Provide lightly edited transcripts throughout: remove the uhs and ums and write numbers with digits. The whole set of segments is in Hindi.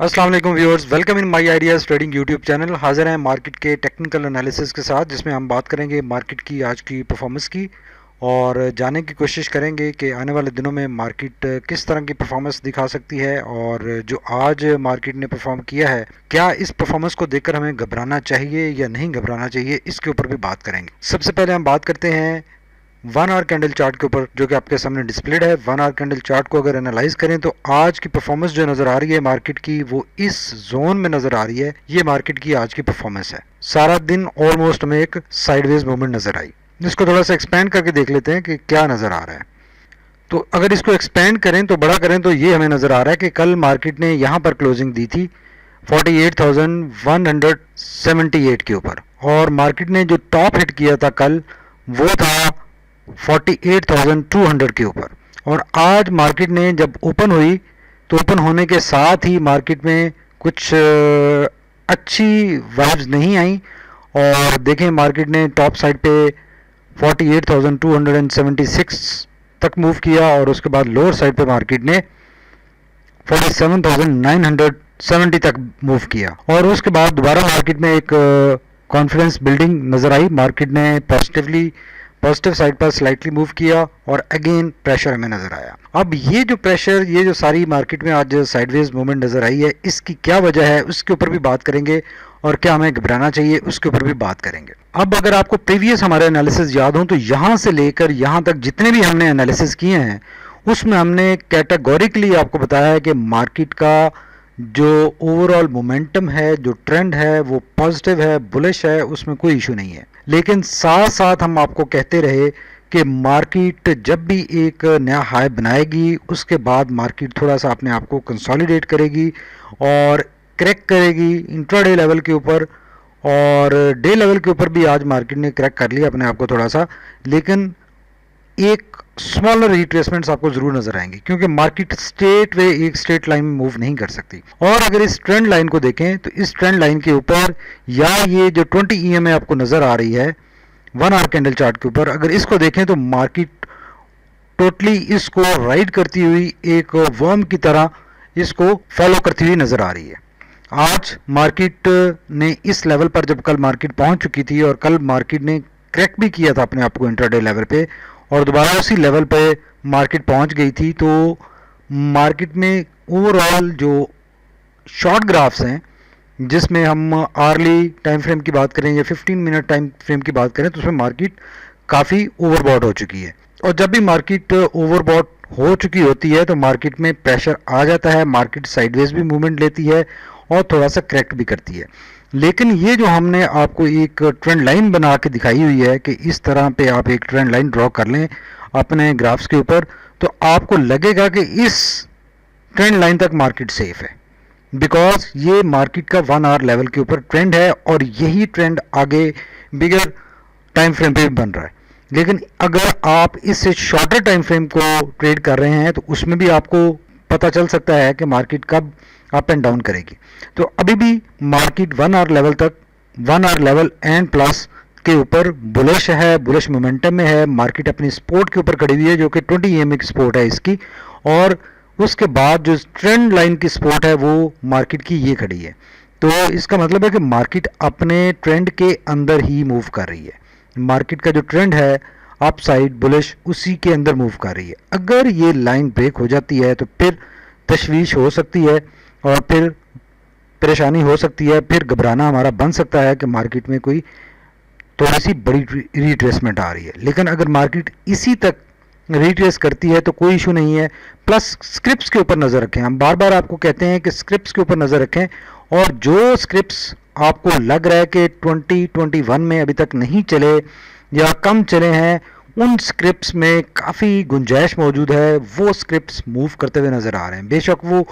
अस्सलाम वालेकुम viewers, welcome in my ideas trading YouTube channel. हाजिर हैं मार्केट के टेक्निकल एनालिसिस के साथ, जिसमें हम बात करेंगे मार्केट की आज की परफॉर्मेंस की और जानने की कोशिश करेंगे कि आने वाले दिनों में मार्केट किस तरह की परफॉर्मेंस दिखा सकती है और जो आज मार्केट ने परफॉर्म किया है, क्या इस परफॉर्मेंस को देखकर हमें घबराना चाहिए या नहीं घबराना चाहिए, इसके ऊपर भी बात करेंगे। सबसे पहले हम बात करते हैं 1 आवर कैंडल चार्ट के ऊपर, जो कि आपके सामने डिस्प्लेड है। 1 आवर कैंडल चार्ट को अगर एनालाइज करें तो आज की परफॉर्मेंस जो नजर आ रही है मार्केट की, वो इस जोन में नजर आ रही है। ये मार्केट की आज की परफॉर्मेंस है। सारा दिन ऑलमोस्ट में एक साइडवेज मूवमेंट नजर आई। इसको थोड़ा सा एक्सपेंड करके देख लेते हैं कि क्या नजर आ रहा है। तो अगर इसको एक्सपेंड करें तो बड़ा करें तो ये हमें नजर आ रहा है कि कल मार्केट ने यहां पर क्लोजिंग दी थी 48,178 के ऊपर, और मार्केट ने जो टॉप हिट किया था कल वो था 48,200 के ऊपर। और आज मार्केट ने जब ओपन हुई तो ओपन होने के साथ ही मार्केट में कुछ अच्छी वाइब्स नहीं आई, और देखें मार्केट ने टॉप साइड पे 48,276 तक मूव किया और उसके बाद लोअर साइड पे मार्केट ने 47,970 तक मूव किया, और उसके बाद दोबारा मार्केट में एक कॉन्फिडेंस बिल्डिंग नजर आई। मार्केट ने पॉजिटिव साइड पर स्लाइटली मूव किया और अगेन प्रेशर हमें नजर आया। अब ये जो प्रेशर, ये जो सारी मार्केट में आज साइडवेज मूवमेंट नजर आई है, इसकी क्या वजह है उसके ऊपर भी बात करेंगे, और क्या हमें घबराना चाहिए उसके ऊपर भी बात करेंगे। अब अगर आपको प्रीवियस हमारे एनालिसिस याद हो तो यहां से लेकर यहां तक जितने भी हमने एनालिसिस किए हैं उसमें हमने कैटेगोरिकली आपको बताया है कि मार्केट का जो ओवरऑल मोमेंटम है, जो ट्रेंड है, वो पॉजिटिव है, बुलिश है, उसमें कोई इशू नहीं है। लेकिन साथ साथ हम आपको कहते रहे कि मार्केट जब भी एक नया हाई बनाएगी उसके बाद मार्केट थोड़ा सा अपने आप को कंसोलिडेट करेगी और क्रैक करेगी इंट्राडे लेवल के ऊपर, और डे लेवल के ऊपर भी आज मार्केट ने क्रैक कर लिया अपने आप को थोड़ा सा। लेकिन एक स्मॉलर रिट्रेसमेंट्स आपको जरूर नजर आएंगे, क्योंकि मार्केट स्ट्रेट वे एक स्ट्रेट लाइन में मूव नहीं कर सकती। और अगर इस ट्रेंड लाइन को देखें तो इस ट्रेंड लाइन के ऊपर या ये जो 20 EMA आपको नजर आ रही है 1 आवर कैंडल चार्ट के ऊपर, अगर इसको देखें तो मार्केट टोटली इसको राइड करती हुई एक वर्म की तरह इसको फॉलो करती हुई नजर आ रही है। आज मार्केट ने इस लेवल पर जब कल मार्केट पहुंच चुकी थी, और कल मार्केट ने क्रैक भी किया था अपने आप को इंट्राडे लेवल पे, और दोबारा उसी लेवल पे मार्केट पहुंच गई थी, तो मार्केट में ओवरऑल जो शॉर्ट ग्राफ्स हैं, जिसमें हम आर्ली टाइम फ्रेम की बात करें या 15 मिनट टाइम फ्रेम की बात करें, तो उसमें मार्केट काफ़ी ओवरबॉट हो चुकी है। और जब भी मार्केट ओवरबॉट हो चुकी होती है तो मार्केट में प्रेशर आ जाता है, मार्केट साइडवेज भी मूवमेंट लेती है और थोड़ा सा क्रैक्ट भी करती है। लेकिन ये जो हमने आपको एक ट्रेंड लाइन बना के दिखाई हुई है कि इस तरह पे आप एक ट्रेंड लाइन ड्रॉ कर लें अपने ग्राफ्स के ऊपर, तो आपको लगेगा कि इस ट्रेंड लाइन तक मार्केट सेफ है, बिकॉज ये मार्केट का 1 आवर लेवल के ऊपर ट्रेंड है और यही ट्रेंड आगे बिगर टाइम फ्रेम पे भी बन रहा है। लेकिन अगर आप इससे शॉर्टर टाइम फ्रेम को ट्रेड कर रहे हैं तो उसमें भी आपको पता चल सकता है कि मार्केट कब अप एंड डाउन करेगी। तो अभी भी मार्केट 1 आवर लेवल तक, 1 आवर लेवल एंड प्लस के ऊपर बुलिश है, बुलिश मोमेंटम में है। मार्केट अपनी सपोर्ट के ऊपर खड़ी हुई है जो कि 20 EMA की सपोर्ट है इसकी, और उसके बाद जो ट्रेंड लाइन की सपोर्ट है वो मार्केट की ये खड़ी है। तो इसका मतलब है कि मार्केट अपने ट्रेंड के अंदर ही मूव कर रही है। मार्केट का जो ट्रेंड है अप साइड बुलिश, उसी के अंदर मूव कर रही है। अगर ये लाइन ब्रेक हो जाती है तो फिर तशवीश हो सकती है और फिर परेशानी हो सकती है, फिर घबराना हमारा बन सकता है कि मार्केट में कोई थोड़ी सी बड़ी रिट्रेसमेंट आ रही है। लेकिन अगर मार्केट इसी तक रिट्रेस करती है तो कोई इशू नहीं है। प्लस स्क्रिप्ट्स के ऊपर नज़र रखें, हम बार बार आपको कहते हैं कि स्क्रिप्ट्स के ऊपर नज़र रखें, और जो स्क्रिप्ट्स आपको लग रहा है कि 2021 में अभी तक नहीं चले या कम चले हैं, उन स्क्रिप्ट्स में काफ़ी गुंजाइश मौजूद है, वो स्क्रिप्ट्स मूव करते हुए नज़र आ रहे हैं। बेशक वो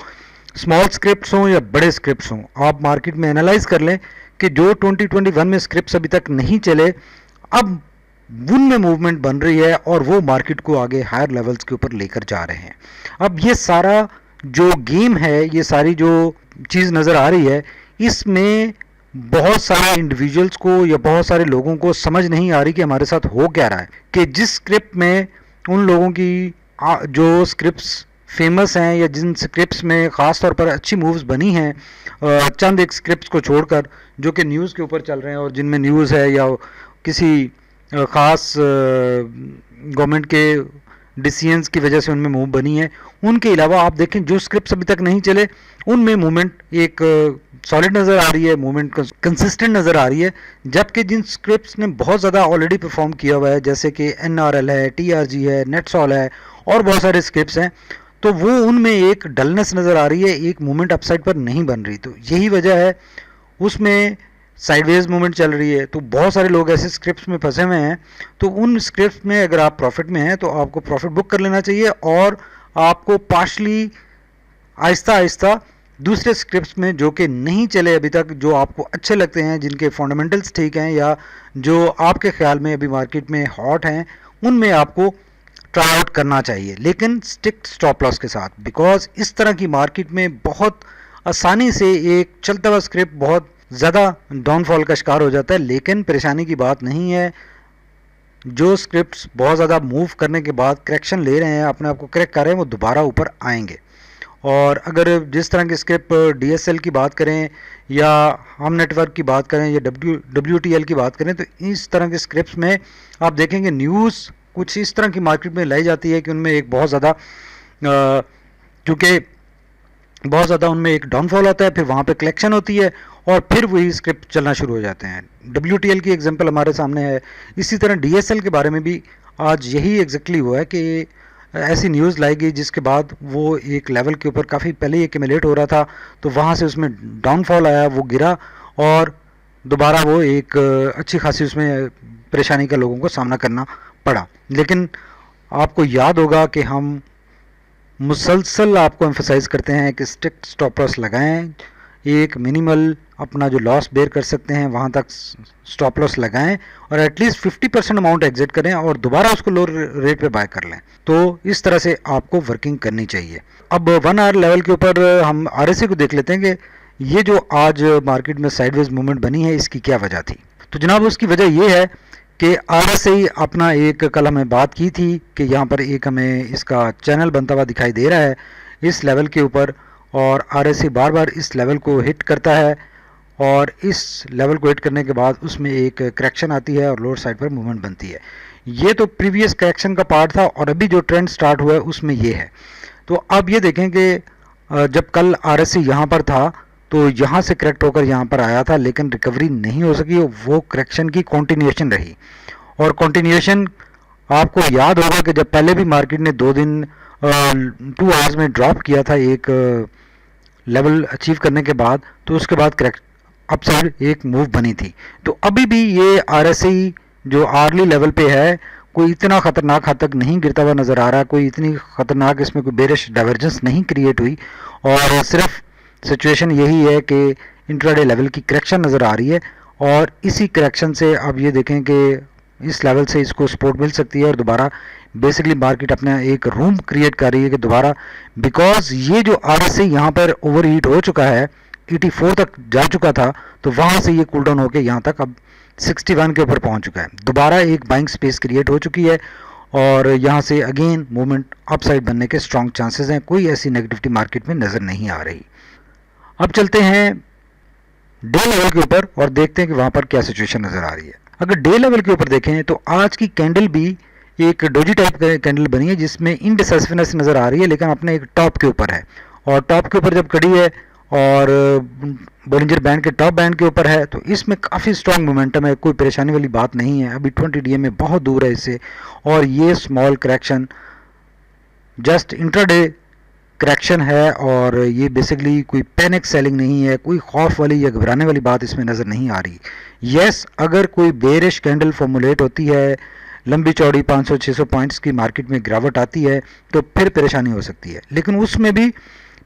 स्मॉल स्क्रिप्ट्स हों या बड़े स्क्रिप्ट्स हों, आप मार्केट में एनालाइज कर लें कि जो 2021 में स्क्रिप्ट्स अभी तक नहीं चले, अब उनमें मूवमेंट बन रही है और वो मार्केट को आगे हायर लेवल्स के ऊपर लेकर जा रहे हैं। अब ये सारा जो गेम है, ये सारी जो चीज़ नज़र आ रही है, इसमें बहुत सारे इंडिविजुअल्स को या बहुत सारे लोगों को समझ नहीं आ रही कि हमारे साथ हो क्या रहा है, कि जिस स्क्रिप्ट में उन लोगों की जो स्क्रिप्ट्स फेमस हैं या जिन स्क्रिप्ट्स में ख़ास तौर पर अच्छी मूव्स बनी हैं, चंद एक स्क्रिप्ट्स को छोड़कर जो कि न्यूज़ के ऊपर चल रहे हैं और जिनमें न्यूज़ है या किसी ख़ास गवर्नमेंट के डिसीजंस की वजह से उनमें मूव बनी है, उनके अलावा आप देखें जो स्क्रिप्ट्स अभी तक नहीं चले उनमें मूवमेंट एक सॉलिड नज़र आ रही है, मूवमेंट कंसिस्टेंट नज़र आ रही है। जबकि जिन स्क्रिप्ट्स ने बहुत ज़्यादा ऑलरेडी परफॉर्म किया हुआ है, जैसे कि NRL है, TRG है, नेटसॉल है और बहुत सारे स्क्रिप्ट्स हैं, तो वो उनमें एक डलनेस नज़र आ रही है, एक मूवमेंट अपसाइड पर नहीं बन रही। तो यही वजह है, उसमें साइडवेज मूवमेंट चल रही है। तो बहुत सारे लोग ऐसे स्क्रिप्ट्स में फंसे हुए हैं, तो उन स्क्रिप्ट्स में अगर आप प्रॉफिट में हैं तो आपको प्रॉफिट बुक कर लेना चाहिए और आपको पार्शली आहिस्ता आहिस्ता दूसरे स्क्रिप्ट्स में जो कि नहीं चले अभी तक, जो आपको अच्छे लगते हैं, जिनके फंडामेंटल्स ठीक हैं या जो आपके ख्याल में अभी मार्केट में हॉट हैं, उनमें आपको ट्राई आउट करना चाहिए, लेकिन स्ट्रिक्ट स्टॉप लॉस के साथ। बिकॉज इस तरह की मार्केट में बहुत आसानी से एक चलता हुआ स्क्रिप्ट बहुत ज़्यादा डाउनफॉल का शिकार हो जाता है। लेकिन परेशानी की बात नहीं है, जो स्क्रिप्ट्स बहुत ज़्यादा मूव करने के बाद करेक्शन ले रहे हैं, अपने आप को करेक्ट कर रहे हैं, वो दोबारा ऊपर आएंगे। और अगर जिस तरह की स्क्रिप्ट DSL की बात करें या हम नेटवर्क की बात करें या WTL की बात करें, तो इस तरह के स्क्रिप्ट्स में आप देखेंगे न्यूज़ कुछ इस तरह की मार्केट में लाई जाती है कि उनमें एक बहुत ज़्यादा क्योंकि बहुत ज़्यादा उनमें एक डाउनफॉल होता है, फिर वहाँ पे कलेक्शन होती है और फिर वही स्क्रिप्ट चलना शुरू हो जाते हैं। WTL की एग्जांपल हमारे सामने है। इसी तरह DSL के बारे में भी आज यही एग्जैक्टली हुआ है कि ऐसी न्यूज़ लाई गई जिसके बाद वो एक लेवल के ऊपर काफ़ी पहले ही एक्यूमुलेट हो रहा था, तो वहाँ से उसमें डाउनफॉल आया, वो गिरा और दोबारा वो एक अच्छी खासी उसमें परेशानी का लोगों को सामना करना पड़ा। लेकिन आपको याद होगा कि हम मुसलसल आपको एम्फसाइज करते हैं कि स्ट्रिक्ट स्टॉप लॉस लगाएं, एक मिनिमल अपना जो लॉस बेयर कर सकते हैं वहाँ तक स्टॉप लॉस लगाएं और एटलीस्ट 50% अमाउंट एग्जिट करें और दोबारा उसको लो रेट पे बाय कर लें। तो इस तरह से आपको वर्किंग करनी चाहिए। अब 1 आवर लेवल के ऊपर हम RSI को देख लेते हैं कि ये जो आज मार्केट में साइडवेज मूवमेंट बनी है, इसकी क्या वजह थी। तो जनाब उसकी वजह ये है कि RSI अपना एक कल हमें बात की थी कि यहाँ पर एक हमें इसका चैनल बनता हुआ दिखाई दे रहा है इस लेवल के ऊपर, और RSI बार बार इस लेवल को हिट करता है और इस लेवल को हिट करने के बाद उसमें एक करेक्शन आती है और लोअर साइड पर मूवमेंट बनती है। ये तो प्रीवियस करेक्शन का पार्ट था और अभी जो ट्रेंड स्टार्ट हुआ है उसमें ये है। तो अब ये देखें कि जब कल RSI यहाँ पर था तो यहाँ से करेक्ट होकर यहाँ पर आया था, लेकिन रिकवरी नहीं हो सकी, वो करेक्शन की कंटिन्यूएशन रही। और कंटिन्यूएशन आपको याद होगा कि जब पहले भी मार्केट ने 2 दिन 2 आवर्स में ड्रॉप किया था एक लेवल अचीव करने के बाद, तो उसके बाद करेक्ट अपसाइड एक मूव बनी थी। तो अभी भी ये RSI जो आर्ली लेवल पे है, कोई इतना खतरनाक हद तक नहीं गिरता हुआ नज़र आ रहा, कोई इतनी खतरनाक इसमें कोई बेरिश डाइवर्जेंस नहीं क्रिएट हुई और सिर्फ सिचुएशन यही है कि इंट्राडे लेवल की करेक्शन नज़र आ रही है। और इसी करेक्शन से अब ये देखें कि इस लेवल से इसको सपोर्ट मिल सकती है और दोबारा बेसिकली मार्केट अपना एक रूम क्रिएट कर रही है कि दोबारा, बिकॉज ये जो RSI यहाँ पर ओवर हीट हो चुका है, 84 तक जा चुका था, तो वहाँ से ये कूल डाउन होकर यहाँ तक अब 61 के ऊपर पहुँच चुका है। दोबारा एक बाइंग स्पेस क्रिएट हो चुकी है और यहाँ से अगेन मूवमेंट अपसाइड बनने के स्ट्रॉन्ग चांसेस हैं। कोई ऐसी नेगेटिविटी मार्केट में नज़र नहीं आ रही। अब चलते हैं डे लेवल के ऊपर और देखते हैं कि वहाँ पर क्या सिचुएशन नज़र आ रही है। अगर डे लेवल के ऊपर देखें तो आज की कैंडल भी एक डोजी टाइप कैंडल बनी है जिसमें इनडिसाइसिवनेस नज़र आ रही है, लेकिन अपने एक टॉप के ऊपर है। और टॉप के ऊपर जब खड़ी है और बोलिंजर बैंड के टॉप बैंड के ऊपर है, तो इसमें काफ़ी स्ट्रॉन्ग मोमेंटम है, कोई परेशानी वाली बात नहीं है। अभी 20 DM में बहुत दूर है इससे, और ये small correction just intraday correction है और ये बेसिकली कोई पैनिक सेलिंग नहीं है, कोई खौफ वाली या घबराने वाली बात इसमें नज़र नहीं आ रही। यस, अगर कोई बेरिश कैंडल फॉर्मुलेट होती है, लंबी चौड़ी 500-600 पॉइंट्स की मार्केट में गिरावट आती है, तो फिर परेशानी हो सकती है। लेकिन उसमें भी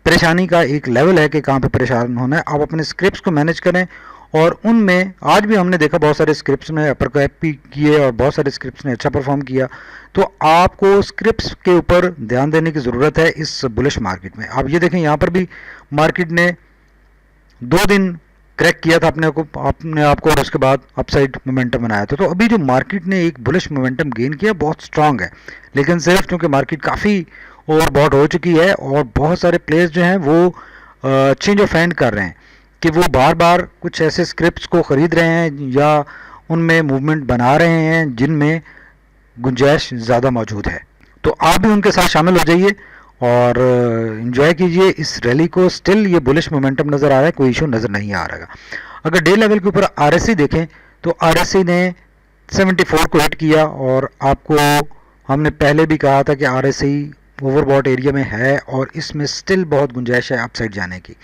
परेशानी का एक लेवल है कि कहाँ पे परेशान होना है। आप अपने स्क्रिप्ट्स को मैनेज करें और उनमें आज भी हमने देखा बहुत सारे स्क्रिप्ट्स ने अपर कैप भी किए और बहुत सारे स्क्रिप्ट्स ने अच्छा परफॉर्म किया। तो आपको स्क्रिप्ट्स के ऊपर ध्यान देने की ज़रूरत है इस बुलिश मार्केट में। आप ये देखें, यहाँ पर भी मार्केट ने 2 दिन क्रैक किया था अपने आप को और उसके बाद अपसाइड मोमेंटम बनाया था। तो अभी जो मार्केट ने एक बुलिश मोमेंटम गेन किया बहुत स्ट्रांग है, लेकिन सिर्फ क्योंकि मार्केट काफ़ी ओवरबॉट हो चुकी है और बहुत सारे प्लेयर्स जो हैं वो चेंज ऑफ हैंड कर रहे हैं कि वो बार बार कुछ ऐसे स्क्रिप्ट्स को ख़रीद रहे हैं या उनमें मूवमेंट बना रहे हैं जिनमें गुंजाइश ज़्यादा मौजूद है। तो आप भी उनके साथ शामिल हो जाइए और इन्जॉय कीजिए इस रैली को। स्टिल ये बुलिश मोमेंटम नज़र आ रहा है, कोई इशू नज़र नहीं आ रहा। अगर डे लेवल के ऊपर आरएससी देखें तो आरएससी ने 74 को हिट किया और आपको हमने पहले भी कहा था कि आरएससी ओवरबॉट एरिया में है और इसमें स्टिल बहुत गुंजाइश है अपसाइड जाने की।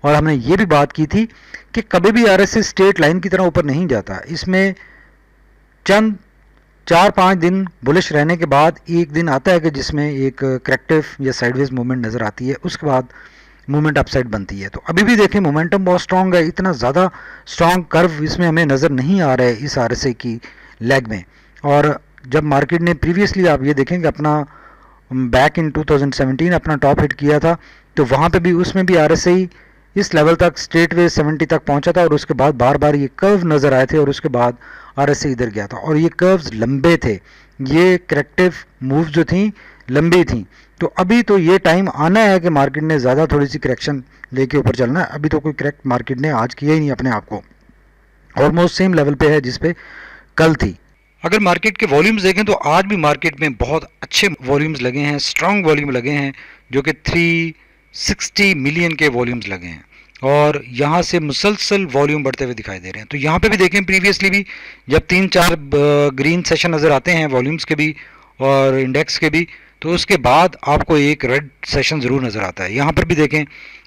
और हमने ये भी बात की थी कि कभी भी आरएससी स्ट्रेट लाइन की तरह ऊपर नहीं जाता, इसमें चंद 4-5 दिन बुलिश रहने के बाद एक दिन आता है कि जिसमें एक करेक्टिव या साइडवेज मूवमेंट नज़र आती है, उसके बाद मूवमेंट अपसाइड बनती है। तो अभी भी देखें मोमेंटम बहुत स्ट्रांग है, इतना ज़्यादा स्ट्रांग कर्व इसमें हमें नज़र नहीं आ रहा है इस आरएसआई की लेग में। और जब मार्केट ने प्रीवियसली आप ये देखें कि अपना बैक इन 2017 अपना टॉप हिट किया था, तो वहाँ पे भी उसमें भी आरएसआई इस लेवल तक स्ट्रेट वे 70 तक पहुंचा था और उसके बाद बार बार ये कर्व नज़र आए थे और उसके बाद आरएसआई इधर गया था और ये कर्व्स लंबे थे, ये करेक्टिव मूव जो थी लंबी थी। तो अभी तो ये टाइम आना है कि मार्केट ने ज़्यादा थोड़ी सी करेक्शन लेके ऊपर चलना है। अभी तो कोई करेक्ट मार्केट ने आज किया ही नहीं अपने आप को, ऑलमोस्ट सेम लेवल पे है जिस पे कल थी। अगर मार्केट के वॉल्यूम्स देखें तो आज भी मार्केट में बहुत अच्छे वॉल्यूम्स लगे हैं, स्ट्रांग वॉल्यूम लगे हैं जो कि 360 मिलियन के वॉल्यूम्स लगे हैं और यहाँ से मुसलसल वॉल्यूम बढ़ते हुए दिखाई दे रहे हैं। तो यहाँ पे भी देखें प्रीवियसली भी जब 3-4 ग्रीन सेशन नज़र आते हैं वॉल्यूम्स के भी और इंडेक्स के भी, तो उसके बाद आपको एक रेड सेशन ज़रूर नज़र आता है। यहाँ पर भी देखें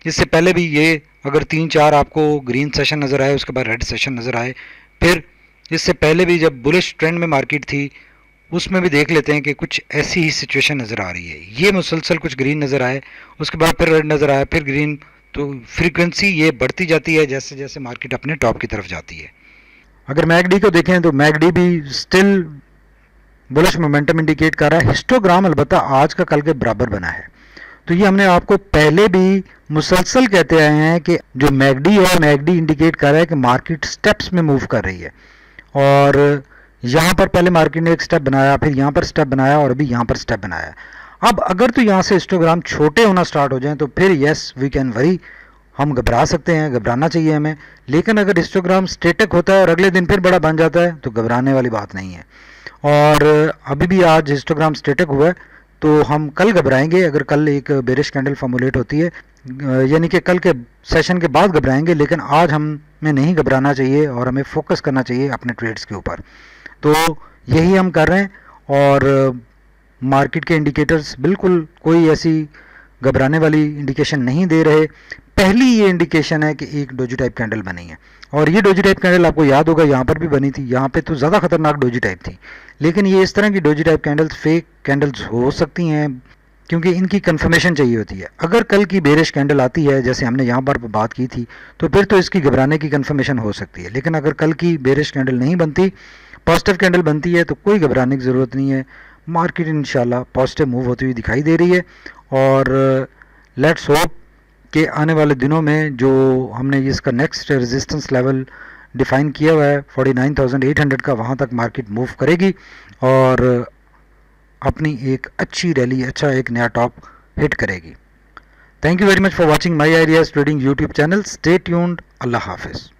इससे पहले भी ये अगर 3-4 आपको ग्रीन सेशन नज़र आए उसके बाद रेड सेशन नज़र आए, फिर इससे पहले भी जब बुलिश ट्रेंड में मार्केट थी उसमें भी देख लेते हैं कि कुछ ऐसी ही सिचुएशन नज़र आ रही है। ये मुसलसल कुछ ग्रीन नज़र आए, उसके बाद फिर रेड नज़र आया, फिर ग्रीन, तो फ्रीक्वेंसी ये बढ़ती जाती है जैसे जैसे मार्केट अपने टॉप की तरफ जाती है। अगर मैगडी को देखें तो मैगडी भी स्टिल बुलिश मोमेंटम इंडिकेट कर रहा है। हिस्टोग्राम अलबत्ता आज का कल के बराबर बना है। तो ये हमने आपको पहले भी मुसलसल कहते आए हैं कि जो मैगडी है, मैगडी इंडिकेट कर रहा है कि मार्केट स्टेप्स में मूव कर रही है और यहाँ पर पहले मार्केट ने एक स्टेप बनाया, फिर यहाँ पर स्टेप बनाया और अभी यहाँ पर स्टेप बनाया। अब अगर तो यहाँ से हिस्टोग्राम छोटे होना स्टार्ट हो जाएं तो फिर यस वी कैन वरी, हम घबरा सकते हैं, घबराना चाहिए हमें। लेकिन अगर हिस्टोग्राम स्टेटिक होता है और अगले दिन फिर बड़ा बन जाता है तो घबराने वाली बात नहीं है। और अभी भी आज हिस्टोग्राम स्टेटिक हुआ है तो हम कल घबराएंगे अगर कल एक बेरिश कैंडल फॉर्मुलेट होती है, यानी कि कल के सेशन के बाद घबराएंगे, लेकिन आज हमें नहीं घबराना चाहिए और हमें फोकस करना चाहिए अपने ट्रेड्स के ऊपर। तो यही हम कर रहे हैं और मार्केट के इंडिकेटर्स बिल्कुल कोई ऐसी घबराने वाली इंडिकेशन नहीं दे रहे। पहली ये इंडिकेशन है कि एक डोजी टाइप कैंडल बनी है और ये डोजी टाइप कैंडल आपको याद होगा यहाँ पर भी बनी थी, यहाँ पे तो ज़्यादा खतरनाक डोजी टाइप थी, लेकिन ये इस तरह की doji type candles fake candles हो सकती हैं क्योंकि इनकी कंफर्मेशन चाहिए होती है। अगर कल की बेरिश कैंडल आती है जैसे हमने यहाँ पर बात की थी तो फिर तो इसकी घबराने की कंफर्मेशन हो सकती है, लेकिन अगर कल की बेरिश कैंडल नहीं बनती, पॉजिटिव कैंडल बनती है तो कोई घबराने की ज़रूरत नहीं है। मार्केट इंशाल्लाह पॉजिटिव मूव होती हुई दिखाई दे रही है और लेट्स होप कि आने वाले दिनों में जो हमने इसका नेक्स्ट रेजिस्टेंस लेवल डिफाइन किया हुआ है 49,800 का, वहाँ तक मार्केट मूव करेगी और अपनी एक अच्छी रैली, अच्छा एक नया टॉप हिट करेगी। Thank you very much for watching my ideas trading YouTube channel. Stay tuned. अल्लाह हाफिज़।